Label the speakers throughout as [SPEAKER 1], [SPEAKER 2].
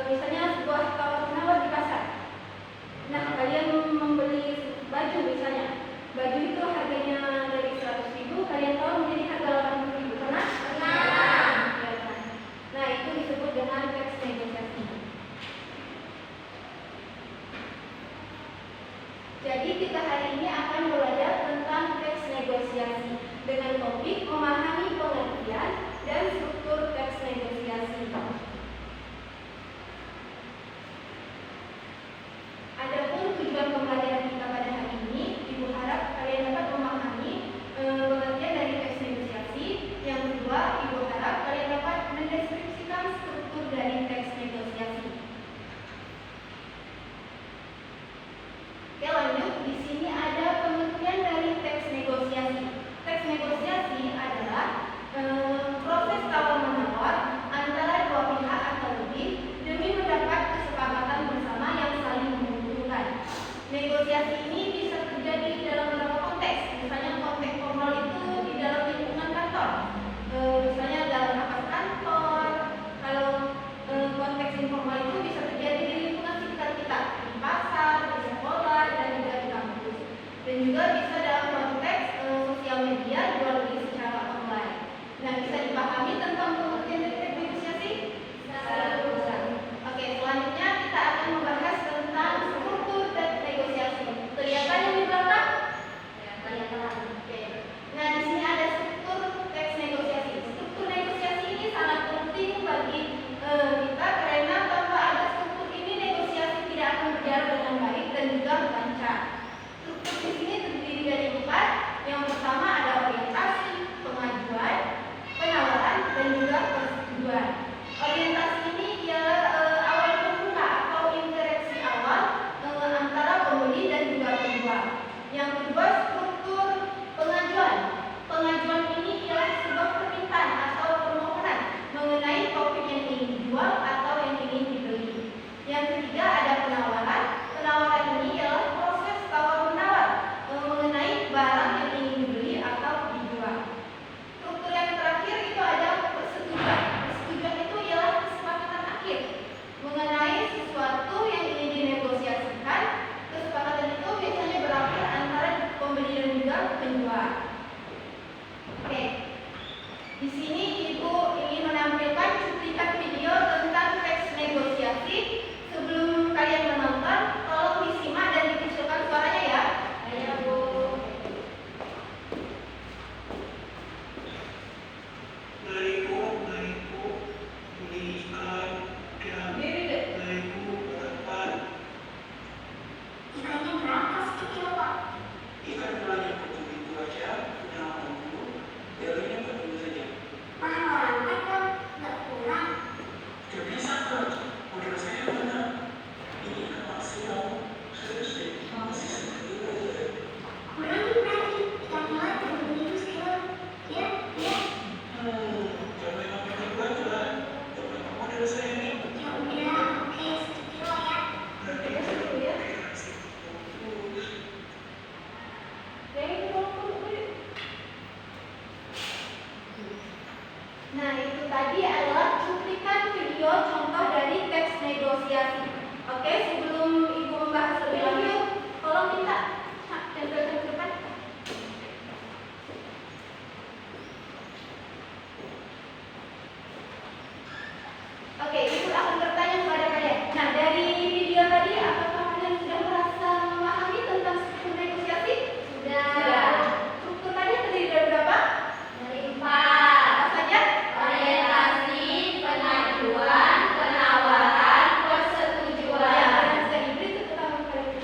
[SPEAKER 1] misalnya sebuah tawar-menawar di pasar. Nah, kalian membeli baju misalnya. Baju itu harganya dari 100.000, kalian tahu menjadi harga 80.000. Pernah? Pernah. Nah, itu disebut dengan teks negosiasi. Jadi kita hari ini akan belajar tentang teks negosiasi dengan topik memahami pengertian dan struktur teks negosiasi. Adapun tujuan pembelajaran kita pada hari ini, Ibu harap kalian dapat memahami pengertian dari teks negosiasi. Yang kedua, Ibu harap kalian dapat mendeskripsikan struktur dari teks negosiasi. Oke, lanjut. Di sini ada pengertian dari teks negosiasi. Teks negosiasi adalah proses tawar-menawar antara dua pihak atau lebih demi mendapat kesepakatan bersama yang saling menguntungkan. Negosiasi ini bisa terjadi dalam beberapa konteks. Misalnya konteks formal itu di dalam lingkungan kantor. Misalnya dalam rapat kantor. Kalau konteks informal itu bisa terjadi di lingkungan sekitar kita, di pasar, di sekolah, dan juga di kampus. Dan juga bisa dalam konteks sosial media jual beli secara online. Nah, bisa dipahami tentang pengertian dari teks negosiasi? Bisa. Oke, selanjutnya kita akan membahas tentang struktur teks negosiasi. Kelihatan yang di belakang? Kelihatan. Oke. Nah, di sini ada struktur teks negosiasi. Struktur negosiasi ini sangat penting bagi kita karena tanpa ada struktur ini negosiasi tidak akan berjalan dengan baik dan juga lancar. Struktur di sini terdiri dari 4. Yang pertama ada orientasi, pengajuan, penawaran, dan juga persetujuan. Orientasi ini ialah awal pembuka atau interaksi awal antara pembeli dan juga penjual. Yang kedua, struktur pengajuan. Pengajuan ini ialah sebuah permintaan atau permohonan mengenai topik yang ingin dijual atau yang ingin dibeli. Yang ketiga ada penawaran. Penawaran ini ialah proses tawar-menawar mengenai barang yang ingin dibeli atau dijual. Struktur yang terakhir itu ada persetujuan. Persetujuan itu ialah kesepakatan akhir mengenai sesuatu yang ingin dinegosiasikan. Kesepakatan itu biasanya berakhir antara pembeli dan juga penjual. Oke. Di sini Ibu ingin menampilkan cuplikan video tentang teks negosiasi. Sebelum kalian menonton, tolong disimak dan dikecilkan suaranya ya. Ayo, Bu.
[SPEAKER 2] Beliku belikan dan beliku berapa?
[SPEAKER 3] Ikannya berapa sekilo, Pak?
[SPEAKER 2] Ikan belanja betul itu aja, udah 60. Belinya betul saja.
[SPEAKER 3] Mahal banget kan? Nggak kurang.
[SPEAKER 2] Gak bisa kan? Modal saya mana? Ini ikan maksimal. Serius deh, masih seperti itu.
[SPEAKER 3] Kurang nih berarti. Ikan nila 30.000 sekilo. Ya.
[SPEAKER 2] Jangan makin banget lah. Jangan modal saya nih.
[SPEAKER 3] Ya udah, oke, 1 kilo ya.
[SPEAKER 2] Berarti kasih fokus.
[SPEAKER 1] Nah, itu tadi adalah cuplikan video contoh dari teks negosiasi. Oke, sebelum Ibu membahas lebih lanjut, tolong minta tempelkan ke depan. Oke, Ibu akan bertanya kepada kalian. Nah, dari video tadi, apakah kalian sudah merasa memahami tentang struktur negosiasi? Sudah. Struktur tadi terdiri dari berapa? Dari 4. Apa saja? Orientasi, pengajuan, penawaran, persetujuan. Ya, kalian sudah diberi tepuk tangan kalian.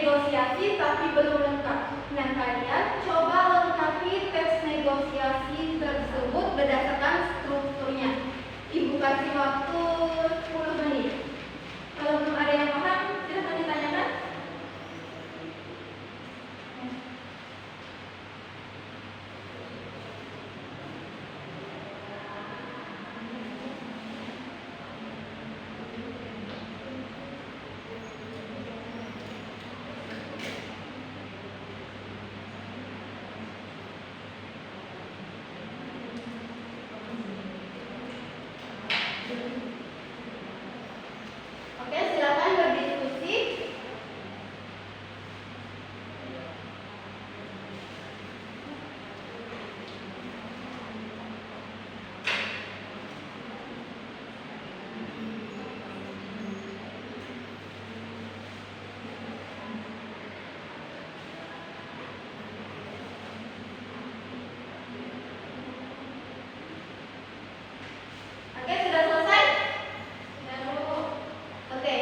[SPEAKER 1] negosiasi tapi belum lengkap. Nah, kalian coba lengkapi teks negosiasi tersebut berdasarkan strukturnya. Ibu kasih waktu 10 menit. Kalau belum ada yang paham, silahkan ditanyakan. Oke, silakan berdiskusi. Oke, sudah selesai? Sudah dulu. Oke,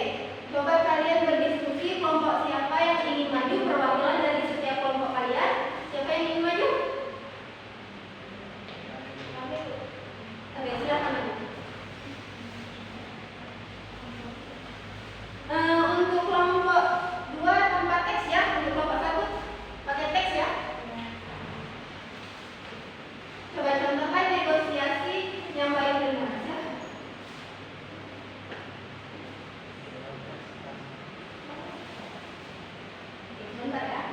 [SPEAKER 1] coba kalian berdiskusi kelompok siapa yang ingin maju, perwakilan dari setiap kelompok kalian. Siapa yang ingin maju? Oke, silakan maju. Untuk kelompok 2 tanpa teks ya, untuk kelompok 1 pakai teks ya. Coba contohkan negosiasi yang baik benar ya. Sebentar ya.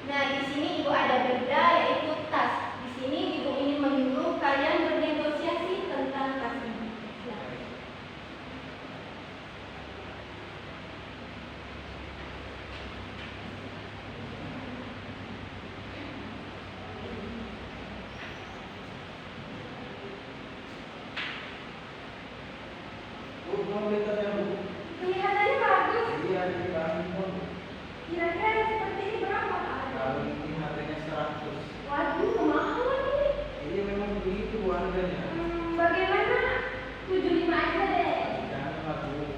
[SPEAKER 1] Nah, di sini ibu ada benda yaitu tas. Di sini ibu ingin menyuruh kalian bernegosiasi tentang tas ini. Ya.
[SPEAKER 4] Bu, mau beli tas yang bu?
[SPEAKER 1] Kelihatannya bagus.
[SPEAKER 4] Iya, di Karimun.
[SPEAKER 1] Kira-kira yang seperti ini berapa?
[SPEAKER 4] Kalau ini harganya 100.
[SPEAKER 1] Waduh, kemahalan ini.
[SPEAKER 4] Iya memang begitu harganya.
[SPEAKER 1] Bagaimana? 75 aja deh.
[SPEAKER 4] Jangan lah bu.